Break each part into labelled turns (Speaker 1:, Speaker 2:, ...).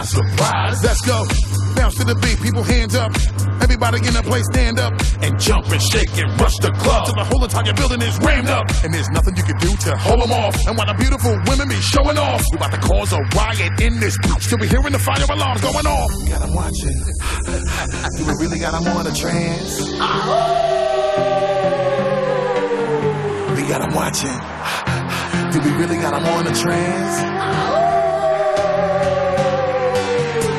Speaker 1: surprise. Let's go. Bounce to the beat, people hands up. Everybody in the place stand up and jump and shake and rush the club till the whole entire building is rammed up. And there's nothing you can do to hold them off. And while the beautiful women be showing off, we about to cause a riot in this bitch till we hearing the fire alarms going off. Got them watching. Do we really got them on a trance? We got them watching. Do we really got them on a trance?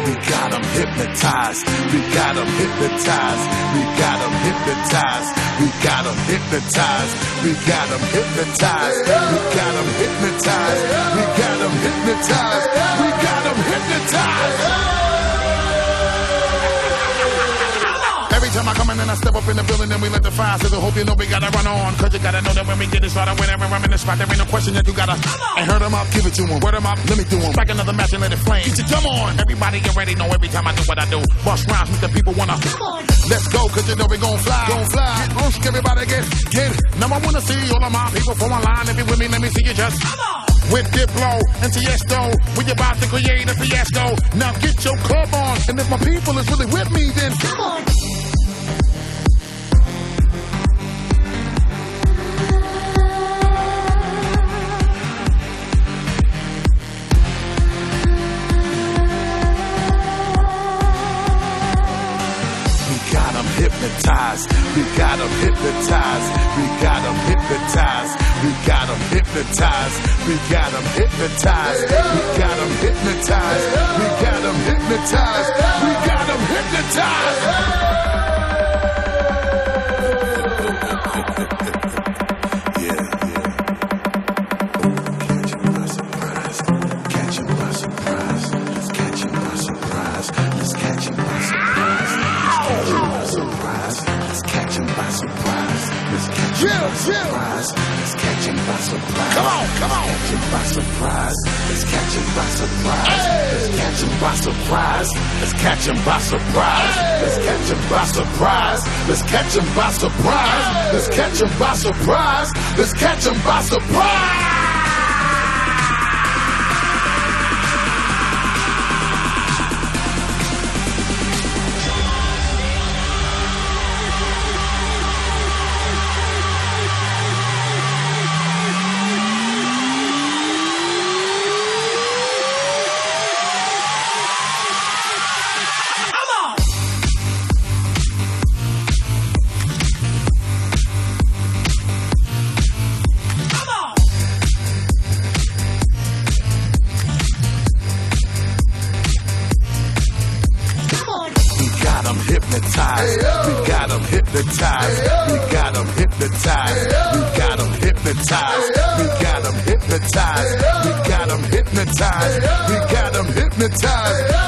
Speaker 1: We got them hypnotized. We got them hypnotized. We got them hypnotized. We got them hypnotized. We got them hypnotized. We got them hypnotized. We got them hypnotized. We got them hypnotized. Every time I come in and I step up in the building and we let the fire sizzle. Hope you know we gotta run on, cause you gotta know that when we get this started, whenever I'm in the spot, there ain't no question that you gotta. And hurt them up, give it to them. Word them up, let me do them. Strike another match and let it flame. Get your drum on. Everybody already know every time I do what I do. Bust rhymes with the people wanna. Let's go, cause you know we gon' fly. Gon' fly. Get on, everybody get it. Now I wanna see all of my people form a line. If you with me, let me see you just. With Diplo and Tiesto, we about to create a fiasco. Now get your club on, and if my people is really with me, then come on. Hypnotized. We got them hypnotized. We got them hypnotized. We got them hypnotized. We got them hypnotized. We got them hypnotized. We got them hypnotized. We got them hypnotized. Surprise. Let's catch him by surprise. Come on. Let's catch him by surprise. Let's catch him by surprise. Let's catch him by surprise. Let's catch him by surprise. Let's catch him by surprise. Let's catch him by surprise. Let's catch him by surprise. Let's catch him by surprise. Hypnotized. We got them hypnotized. We got them hypnotized. We got them hypnotized. We got them hypnotized. We got them hypnotized. We got them hypnotized.